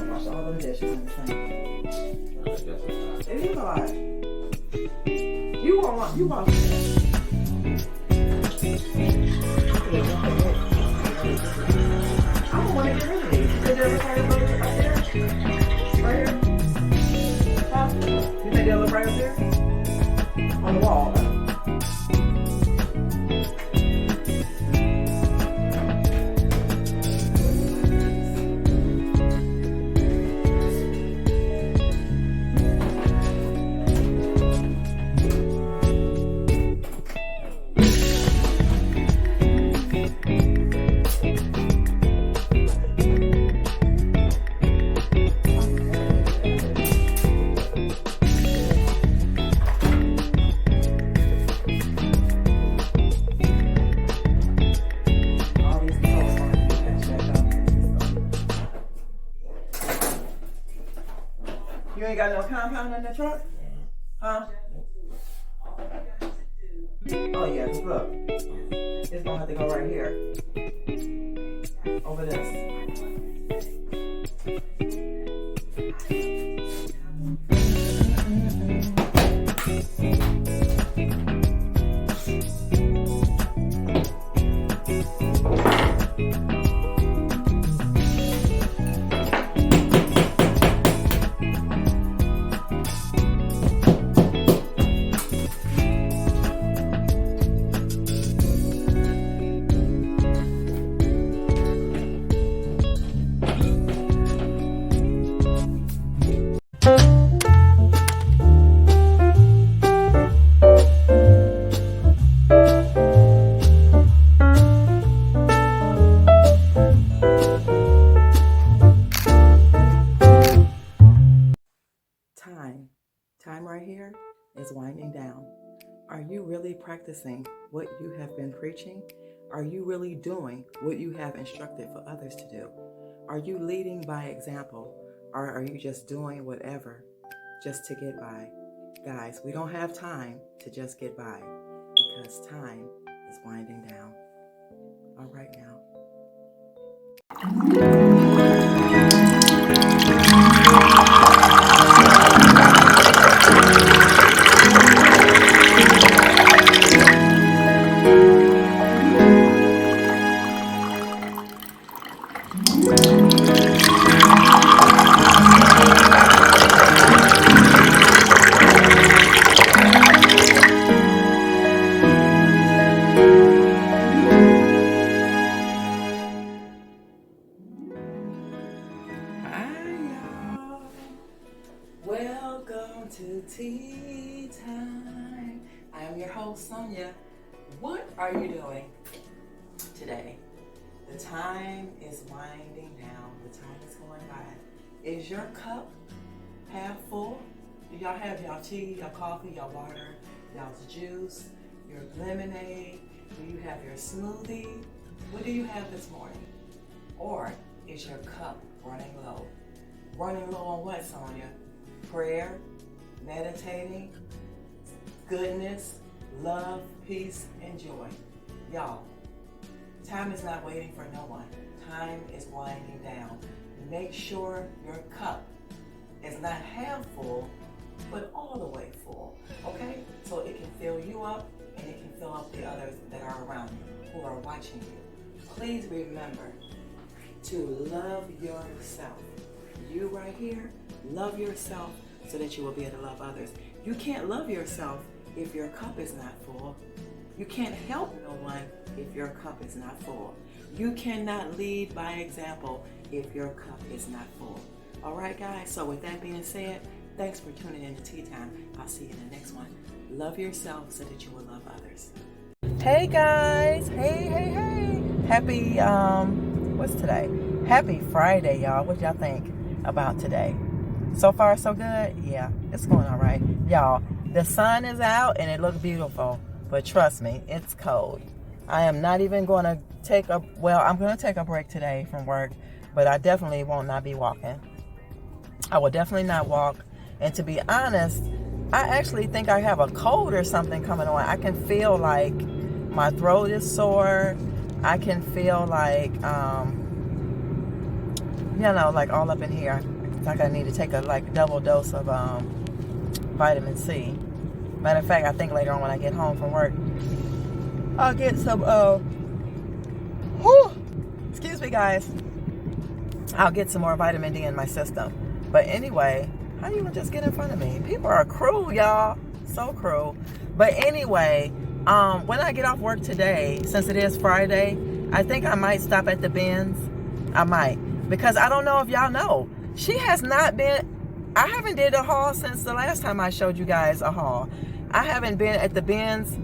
Wash all them dishes in the sink. It is alright. You wash it. I'm the one that get rid of these. You think they'll look right up there? Right here? Huh? You think they'll look right up there? On the wall. You ain't got no compound in the truck? Huh? Oh yeah, look. It's gonna have to go right here. Over this. Time right here is winding down. Are you really practicing what you have been preaching? Are you really doing what you have instructed for others to do? Are you leading by example, or are you just doing whatever just to get by? Guys, we don't have time to just get by because time is winding down. All right now. Welcome to tea time. I am your host, Sonia. What are you doing today? The time is winding down. The time is going by. Is your cup half full? Do y'all have y'all tea, your coffee, your water, y'all's juice, your lemonade? Do you have your smoothie? What do you have this morning? Or is your cup running low? Running low on what, Sonia? Prayer, meditating, goodness, love, peace, and joy. Y'all, time is not waiting for no one. Time is winding down. Make sure your cup is not half full, but all the way full, okay? So it can fill you up and it can fill up the others that are around you, who are watching you. Please remember to love yourself. You right here, love yourself so that you will be able to love others. You can't love yourself if your cup is not full. You can't help no one if your cup is not full. You cannot lead by example if your cup is not full. All right, guys, so with that being said, thanks for tuning in to Tea Time. I'll see you in the next one. Love yourself so that you will love others. Hey, guys. Hey. Happy, what's today? Happy Friday, y'all. What y'all think about today? So far, so good? Yeah, it's going all right. Y'all, the sun is out and it looks beautiful, but trust me, it's cold. I am not even going to I'm going to take a break today from work, but I definitely will not be walking. I will definitely not walk. And to be honest, I actually think I have a cold or something coming on. I can feel like my throat is sore. I can feel like, like all up in here. It's like I need to take a double dose of vitamin C. Matter of fact, I think later on when I get home from work, I'll get some, excuse me guys, I'll get some more vitamin D in my system. But anyway, how you just get in front of me? People are cruel, y'all. So cruel. But anyway, when I get off work today, since it is Friday, I think I might stop at the Benz. I might. Because I don't know if y'all know, she has not been, I haven't did a haul since the last time I showed you guys a haul. I haven't been at the Benz.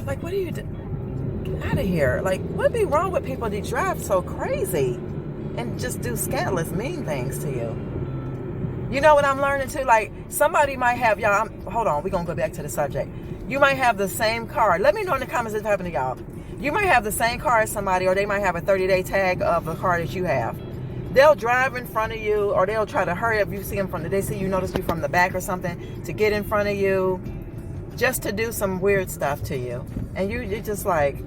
Like, what do you do? Get out of here. Like, what be wrong with people that drive so crazy and just do scandalous, mean things to you? You know what I'm learning too? Like, somebody might have, y'all, hold on, we're going to go back to the subject. You might have the same car. Let me know in the comments what's happening to y'all. You might have the same car as somebody, or they might have a 30-day tag of the car that you have. They'll drive in front of you, or they'll try to hurry up. You see them they see you, notice you from the back or something, to get in front of you, just to do some weird stuff to you. And you're just like,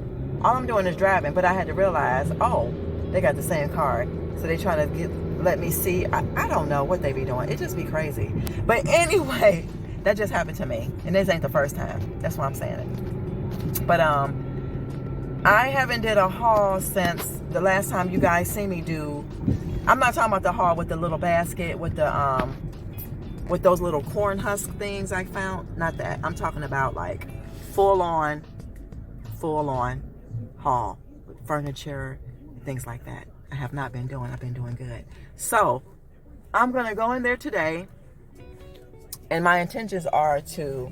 all I'm doing is driving. But I had to realize, oh, they got the same car. So they trying to let me see. I don't know what they be doing. It just be crazy. But anyway, that just happened to me. And this ain't the first time. That's why I'm saying it. But I haven't did a haul since the last time you guys see me do. I'm not talking about the haul with the little basket with the with those little corn husk things I found. Not that. I'm talking about like full on haul with furniture and things like that. I have not been doing. I've been doing good. So I'm gonna go in there today, and my intentions are to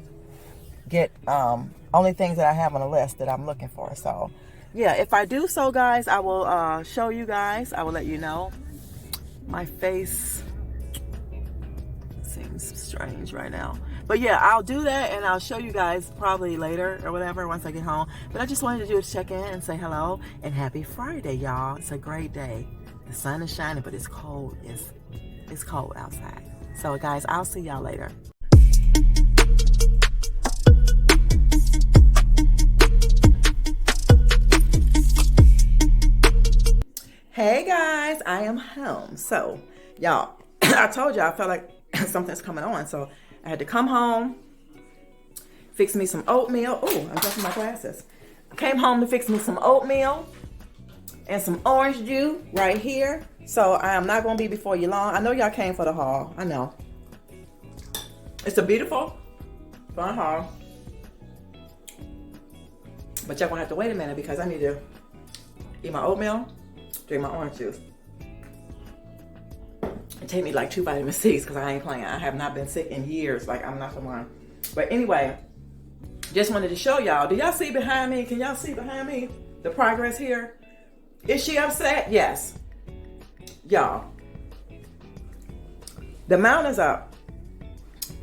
get only things that I have on the list that I'm looking for. So yeah, if I do so, guys, I will show you guys. I will let you know. My face seems strange right now, but yeah, I'll do that, and I'll show you guys probably later or whatever once I get home. But I just wanted to do a check-in and say hello and happy Friday, y'all. It's a great day. The sun is shining, but it's cold. It's cold outside. So guys, I'll see y'all later. Hey guys, I am home. So y'all, I told y'all I felt like something's coming on. So I had to come home, fix me some oatmeal. Oh, I'm dropping my glasses. I came home to fix me some oatmeal and some orange juice right here. So I am not going to be before you long. I know y'all came for the haul. I know. It's a beautiful, fun haul. But y'all going to have to wait a minute because I need to eat my oatmeal, drink my orange juice. It take me like 2 vitamin C's because I ain't playing. I have not been sick in years. Like, I'm not the one. But anyway, just wanted to show y'all. Do y'all see behind me? Can y'all see behind me the progress here? Is she upset? Yes. Y'all, the mount is up.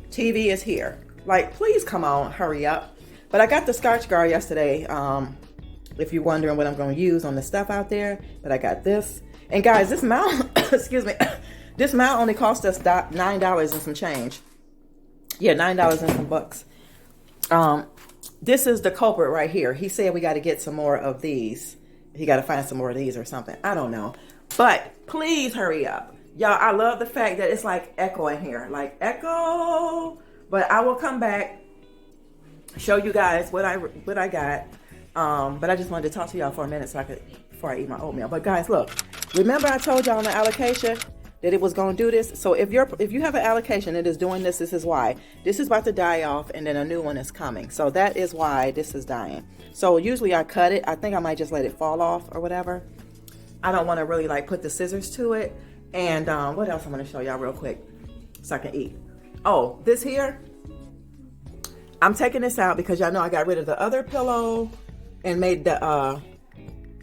TV is here. Like, please come on, hurry up. But I got the Scotch Guard yesterday. If you're wondering what I'm going to use on the stuff out there. But I got this. And guys, this mount, excuse me, this mount only cost us $9 and some change. Yeah, $9 and some bucks. This is the culprit right here. He said we got to get some more of these. He got to find some more of these or something. I don't know. But please hurry up. Y'all, I love the fact that it's like echo in here. Like echo. But I will come back, show you guys what I got. But I just wanted to talk to y'all for a minute before I eat my oatmeal. But guys, look. Remember I told y'all on the allocation that it was going to do this? So if you have an allocation that is doing this, this is why. This is about to die off, and then a new one is coming. So that is why this is dying. So usually I cut it. I think I might just let it fall off or whatever. I don't want to really like put the scissors to it. And what else I'm going to show y'all real quick so I can eat. Oh, this here. I'm taking this out because y'all know I got rid of the other pillow and made the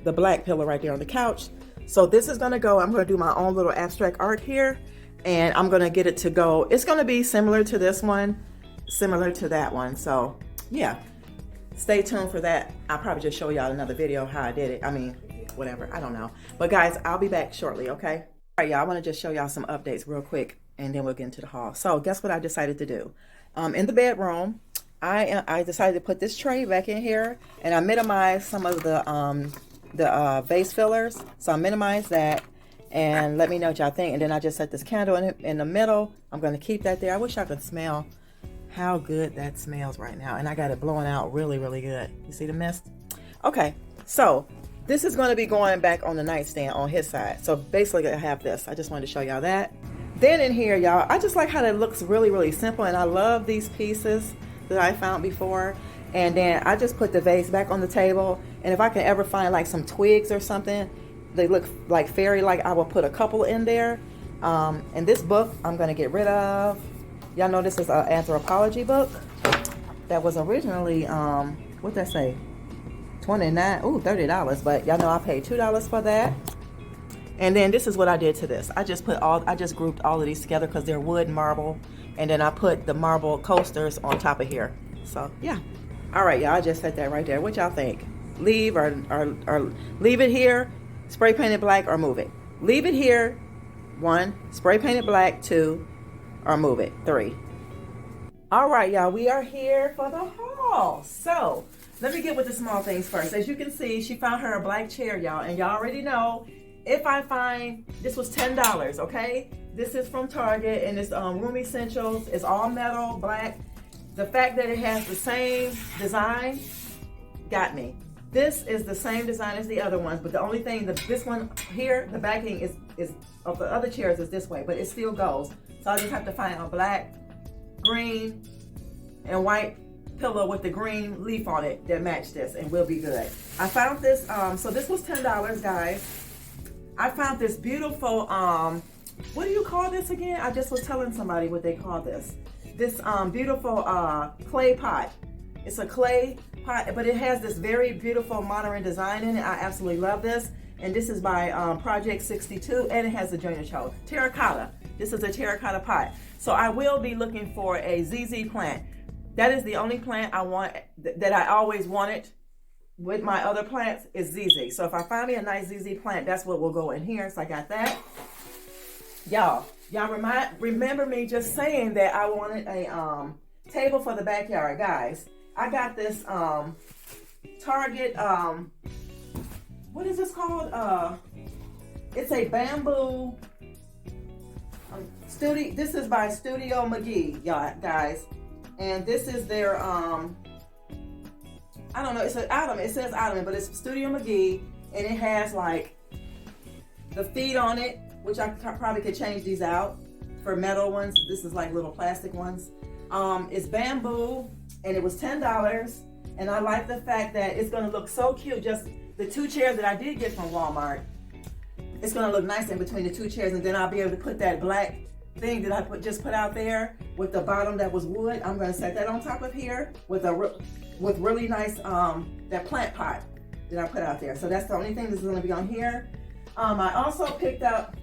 black pillow right there on the couch. So this is going to go. I'm going to do my own little abstract art here. And I'm going to get it to go. It's going to be similar to this one. Similar to that one. So yeah. Stay tuned for that. I'll probably just show y'all another video how I did it. I mean, whatever. I don't know. But guys, I'll be back shortly, okay? All right, y'all. I want to just show y'all some updates real quick. And then we'll get into the haul. So guess what I decided to do? In the bedroom, I decided to put this tray back in here, and I minimized some of the vase fillers. So I minimized that, and let me know what y'all think. And then I just set this candle in the middle. I'm going to keep that there. I wish I could smell how good that smells right now. And I got it blowing out really, really good. You see the mist? Okay, so this is going to be going back on the nightstand on his side. So basically I have this. I just wanted to show y'all that. Then in here, y'all, I just like how that looks really, really simple. And I love these pieces that I found before. And then I just put the vase back on the table. And if I can ever find like some twigs or something, they look like fairy-like, I will put a couple in there. And this book I'm going to get rid of. Y'all know this is an anthropology book that was originally, what'd that say? $30. But y'all know I paid $2 for that. And then this is what I did to this. I just grouped all of these together because they're wood, marble, and then I put the marble coasters on top of here. So yeah. All right, y'all, I just set that right there. What y'all think? Leave or leave it here, spray paint it black, or move it? Leave it here, 1, spray paint it black, 2, or move it, 3. All right, y'all, we are here for the haul. So let me get with the small things first. As you can see, she found her a black chair, y'all, and y'all already know, if I find, this was $10, okay? This is from Target, and it's Room Essentials. It's all metal, black. The fact that it has the same design got me. This is the same design as the other ones, but the only thing, this one here, the backing is of the other chairs is this way, but it still goes. So I just have to find a black, green, and white pillow with the green leaf on it that match this, and we'll be good. I found this, so this was $10, guys. I found this beautiful, what do you call this again? I just was telling somebody what they call this. This beautiful clay pot. It's a clay pot, but it has this very beautiful modern design in it. I absolutely love this. And this is by Project 62, and it has the junior toe. Terracotta. This is a terracotta pot. So I will be looking for a ZZ plant. That is the only plant I want, that I always wanted with my other plants, is ZZ. So if I find me a nice ZZ plant, that's what will go in here. So I got that. Y'all remember me just saying that I wanted a table for the backyard, guys. I got this Target, what is this called? It's a bamboo studio. This is by Studio McGee, y'all, guys. And this is their, I don't know, it's an ottoman. It says ottoman, but it's Studio McGee, and it has like the feet on it, which I probably could change these out for metal ones. This is like little plastic ones. It's bamboo, and it was $10. And I like the fact that it's gonna look so cute. Just the 2 chairs that I did get from Walmart, it's gonna look nice in between the 2 chairs, and then I'll be able to put that black thing that I just put out there with the bottom that was wood. I'm gonna set that on top of here with really nice that plant pot that I put out there. So that's the only thing that's gonna be on here. I also picked up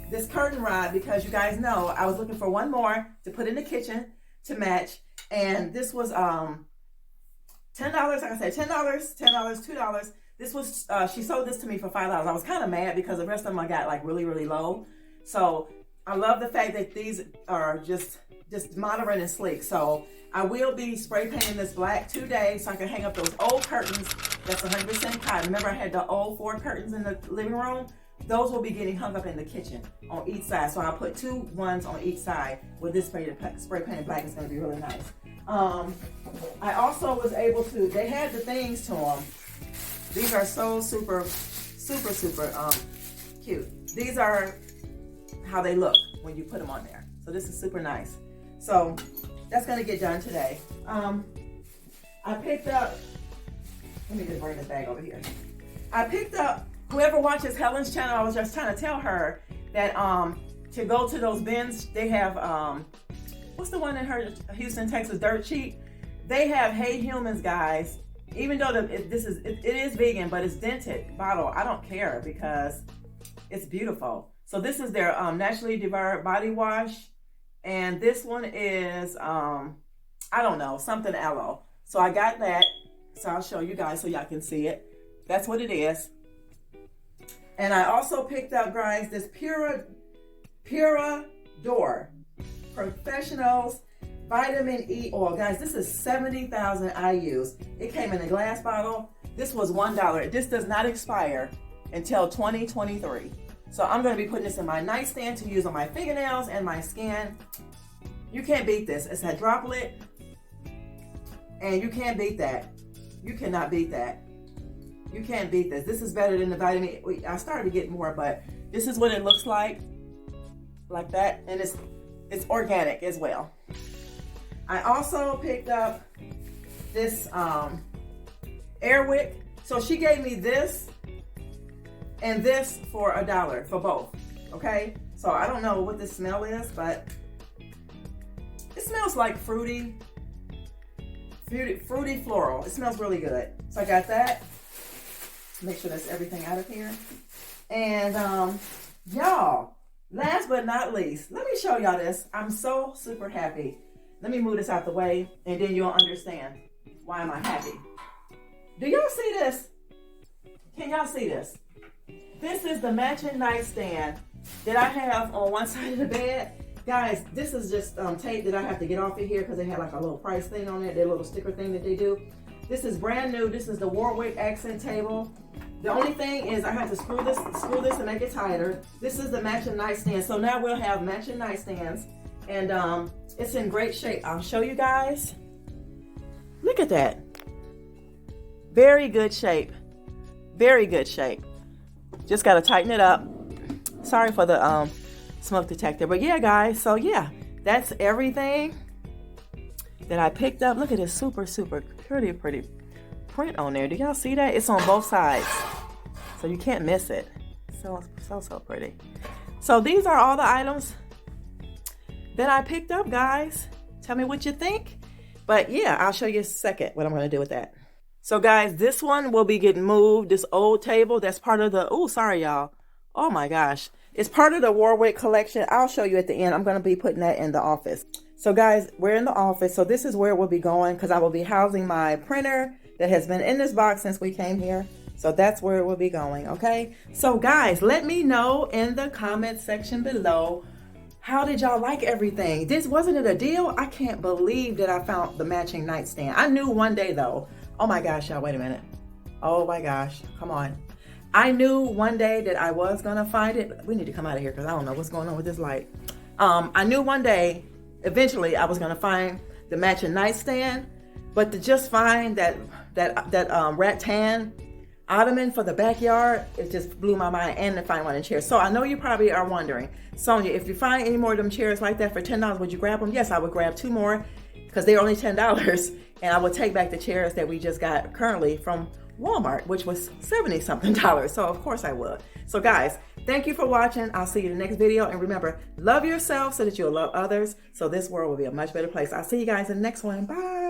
this curtain rod because you guys know I was looking for one more to put in the kitchen to match, and this was $10. Like I said, $10, $2. This was she sold this to me for $5. I was kind of mad because the rest of them I got like really, really low. So I love the fact that these are just modern and sleek. So I will be spray painting this black today so I can hang up those old curtains. That's 100% cotton. Remember I had the old 4 curtains in the living room? Those will be getting hung up in the kitchen on each side. So I'll put 2 ones on each side with this spray painted black. It's going to be really nice. I also was able to, they had the things to them. These are so super cute. These are how they look when you put them on there. So this is super nice. So that's going to get done today. I picked up, let me just bring this bag over here. I picked up, whoever watches Helen's channel, I was just trying to tell her that to go to those bins, they have, what's the one in her Houston, Texas, Dirt Cheap? They have Hey Humans, guys. Even though it is vegan, but it's dented bottle. I don't care because it's beautiful. So this is their naturally devoured body wash. And this one is, I don't know, something aloe. So I got that. So I'll show you guys so y'all can see it. That's what it is. And I also picked up, guys, this Pura Door Professionals vitamin E oil. Guys, this is 70,000 IUs. It came in a glass bottle. This was $1. This does not expire until 2023. So I'm going to be putting this in my nightstand to use on my fingernails and my skin. You can't beat this. It's a droplet, and you can't beat that. You cannot beat that. You can't beat this. This is better than the vitamin E. I started to get more, but this is what it looks like that, and it's organic as well. I also picked up this Airwick. So she gave me this and this for $1 for both. Okay, so I don't know what the smell is, but it smells like fruity floral. It smells really good. So I got that. Make sure that's everything out of here. And y'all, last but not least, let me show y'all this. I'm so super happy. Let me move this out the way, and then you'll understand why am I happy. Do y'all see this? Can y'all see this? This is the matching nightstand that I have on one side of the bed. Guys, this is just tape that I have to get off of here because they had like a little price thing on it, their little sticker thing that they do. This is brand new. This is the Warwick accent table. The only thing is I have to screw this to make it tighter. This is the matching nightstand. So now we'll have matching nightstands, and it's in great shape. I'll show you guys. Look at that. Very good shape. Very good shape. Just got to tighten it up. Sorry for the smoke detector. But yeah, guys. So yeah, that's everything that I picked up. Look at this super pretty print on there. Do y'all see that? It's on both sides, so you can't miss it. So pretty. So these are all the items that I picked up, guys. Tell me what you think. But yeah, I'll show you in a second what I'm going to do with that. So guys, this one will be getting moved. This old table, that's part of the, oh, sorry y'all. Oh my gosh. It's part of the Warwick collection. I'll show you at the end. I'm going to be putting that in the office. So guys, we're in the office. So this is where we'll be going because I will be housing my printer that has been in this box since we came here. So that's where it will be going, okay? So guys, let me know in the comment section below, how did y'all like everything? Wasn't it a deal? I can't believe that I found the matching nightstand. I knew one day though. Oh my gosh, y'all, wait a minute. Oh my gosh, come on. I knew one day that I was gonna find it. We need to come out of here because I don't know what's going on with this light. I knew one day, eventually I was gonna find the matching nightstand, but to just find that rattan ottoman for the backyard, it just blew my mind, and to find one in chairs. So I know you probably are wondering, Sonia, if you find any more of them chairs like that for $10, would you grab them? Yes, I would grab 2 more because they're only $10, and I would take back the chairs that we just got currently from Walmart, which was $70-something. So of course I would. So guys, thank you for watching. I'll see you in the next video, and remember, love yourself so that you'll love others, so this world will be a much better place. I'll see you guys in the next one. Bye.